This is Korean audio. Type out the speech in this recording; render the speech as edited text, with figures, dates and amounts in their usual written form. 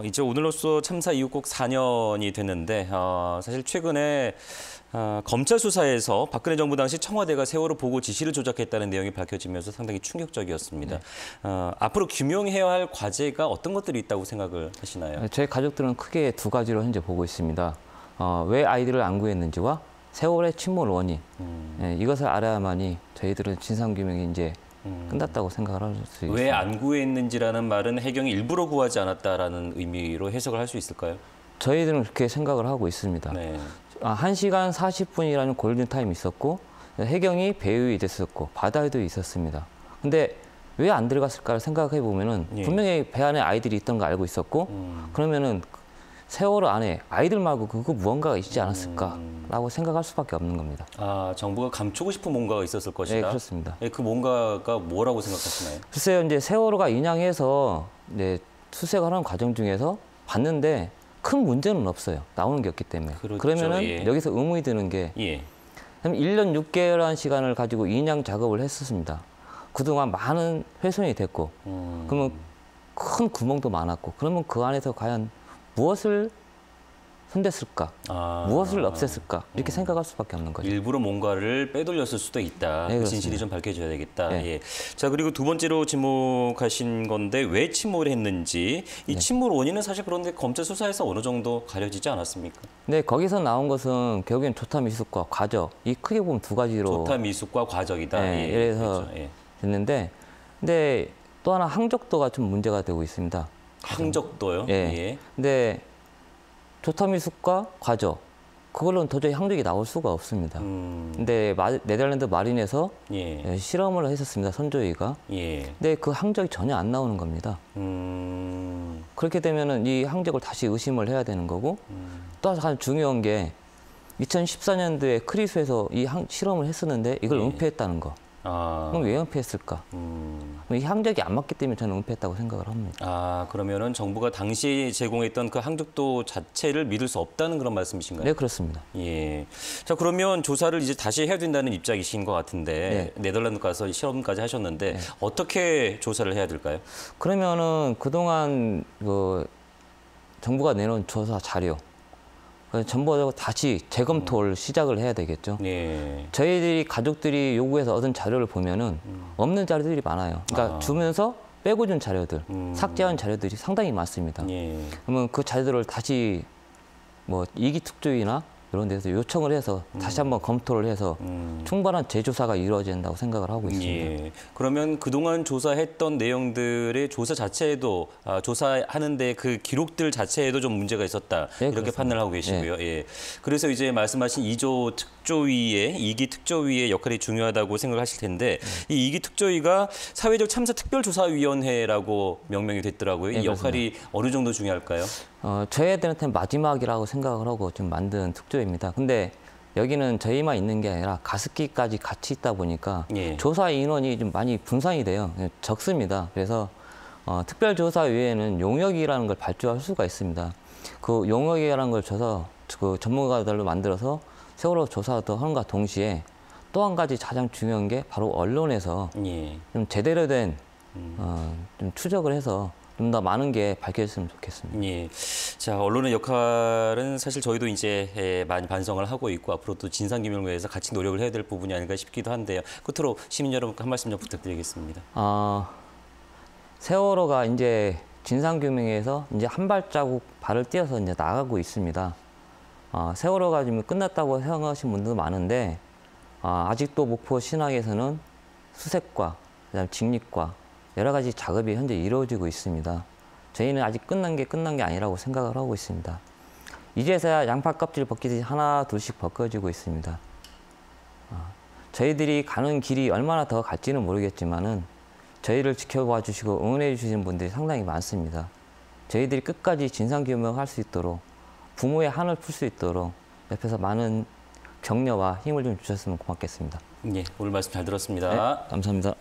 이제 오늘로써 참사 이후 꼭 4년이 됐는데 사실 최근에 검찰 수사에서 박근혜 정부 당시 청와대가 세월호 보고 지시를 조작했다는 내용이 밝혀지면서 상당히 충격적이었습니다. 앞으로 규명해야 할 과제가 어떤 것들이 있다고 생각을 하시나요? 저희 가족들은 크게 두 가지로 현재 보고 있습니다. 왜 아이들을 안 구했는지와 세월의 침몰 원인, 이것을 알아야만이 저희들은 진상규명이 이제 끝났다고 생각을 할 수 있습니다. 왜 안 구했는지라는 말은 해경이 일부러 구하지 않았다라는 의미로 해석을 할 수 있을까요? 저희들은 그렇게 생각을 하고 있습니다. 네. 1시간 40분이라는 골든타임이 있었고 해경이 배후에 있었고 바다에도 있었습니다. 근데 왜 안 들어갔을까를 생각해 보면은 분명히 배 안에 아이들이 있던 거 알고 있었고 그러면은 세월호 안에 아이들 말고 그거 무언가가 있지 않았을까라고 생각할 수밖에 없는 겁니다. 정부가 감추고 싶은 뭔가가 있었을 것이다. 네, 그렇습니다. 그 뭔가가 뭐라고 생각하시나요? 글쎄요, 이제 세월호가 인양해서 이제 수색하는 과정 중에서 봤는데 큰 문제는 없어요. 나오는 게 없기 때문에. 그렇죠. 그러면은 여기서 의문이 드는 게 1년 6개월한 시간을 가지고 인양 작업을 했었습니다. 그동안 많은 훼손이 됐고 그러면 큰 구멍도 많았고 그러면 그 안에서 과연 무엇을 손댔을까? 무엇을 없앴을까? 이렇게 생각할 수밖에 없는 거죠. 일부러 뭔가를 빼돌렸을 수도 있다. 네, 그 진실이 좀 밝혀져야 되겠다. 네. 자, 그리고 두 번째로 지목하신 건데 왜 침몰을 했는지. 이 침몰 원인은 사실 그런데 검찰 수사에서 어느 정도 가려지지 않았습니까? 네, 거기서 나온 것은 결국엔 조타 미숙과 과적. 이 크게 보면 두 가지로. 조타 미숙과 과적이다. 네, 그래서 그렇죠. 됐는데, 근데 또 하나 항적도가 좀 문제가 되고 있습니다. 항적도요? 근데 조타 미숙과 과적, 그걸로는 도저히 항적이 나올 수가 없습니다. 근데 네덜란드 마린에서 실험을 했었습니다. 선조위가. 근데 그 항적이 전혀 안 나오는 겁니다. 그렇게 되면은 이 항적을 다시 의심을 해야 되는 거고 또 하나 중요한 게 2014년도에 크리스에서 이 실험을 했었는데 이걸 은폐했다는 거. 그럼 왜 은폐했을까? 이 항적이 안 맞기 때문에 저는 은폐했다고 생각을 합니다. 그러면은 정부가 당시 제공했던 그 항적도 자체를 믿을 수 없다는 그런 말씀이신가요? 네, 그렇습니다. 자, 그러면 조사를 이제 다시 해야 된다는 입장이신 것 같은데 네덜란드 가서 실험까지 하셨는데 어떻게 조사를 해야 될까요? 그러면은 그동안 그 정부가 내놓은 조사 자료 전부 다시 재검토를 시작을 해야 되겠죠. 저희들이 가족들이 요구해서 얻은 자료를 보면은 없는 자료들이 많아요. 그러니까 주면서 빼고 준 자료들, 삭제한 자료들이 상당히 많습니다. 그러면 그 자료들을 다시 뭐 이기특조위나 이런 데서 요청을 해서 다시 한번 검토를 해서 충분한 재조사가 이루어진다고 생각을 하고 있습니다. 그러면 그동안 조사했던 내용들의 조사 자체에도 조사하는데 그 기록들 자체에도 좀 문제가 있었다. 이렇게 그렇습니다. 판단을 하고 계시고요. 그래서 이제 말씀하신 2조 특조위의 2기 특조위의 역할이 중요하다고 생각하실 텐데 이 2기 특조위가 사회적 참사 특별조사위원회라고 명명이 됐더라고요. 이 역할이 어느 정도 중요할까요? 저희들한테는 마지막이라고 생각을 하고 좀 만든 특조위입니다. 근데 여기는 저희만 있는 게 아니라 가습기까지 같이 있다 보니까 조사 인원이 좀 많이 분산이 돼요. 적습니다. 그래서 특별조사위에는 용역이라는 걸 발주할 수가 있습니다. 그 용역이라는 걸 줘서 그 전문가들로 만들어서 세월호 조사도 하는과 동시에 또 한 가지 가장 중요한 게 바로 언론에서 좀 제대로 된 좀 추적을 해서 좀 더 많은 게 밝혀졌으면 좋겠습니다. 자, 언론의 역할은 사실 저희도 이제 많이 반성을 하고 있고 앞으로도 진상규명을 위해서 같이 노력을 해야 될 부분이 아닌가 싶기도 한데요. 끝으로 시민 여러분께 한 말씀 좀 부탁드리겠습니다. 세월호가 이제 진상규명에서 이제 한 발자국 발을 띄어서 이제 나가고 있습니다. 세월호가 지금 끝났다고 생각하시는 분들도 많은데 아직도 목포 신항에서는 수색과 그다음 직립과 여러 가지 작업이 현재 이루어지고 있습니다. 저희는 아직 끝난 게 아니라고 생각을 하고 있습니다. 이제서야 양파 껍질 벗기듯이 하나 둘씩 벗겨지고 있습니다. 저희들이 가는 길이 얼마나 더 갈지는 모르겠지만은 저희를 지켜봐 주시고 응원해 주시는 분들이 상당히 많습니다. 저희들이 끝까지 진상규명할 수 있도록 부모의 한을 풀 수 있도록 옆에서 많은 격려와 힘을 좀 주셨으면 고맙겠습니다. 오늘 말씀 잘 들었습니다. 네, 감사합니다.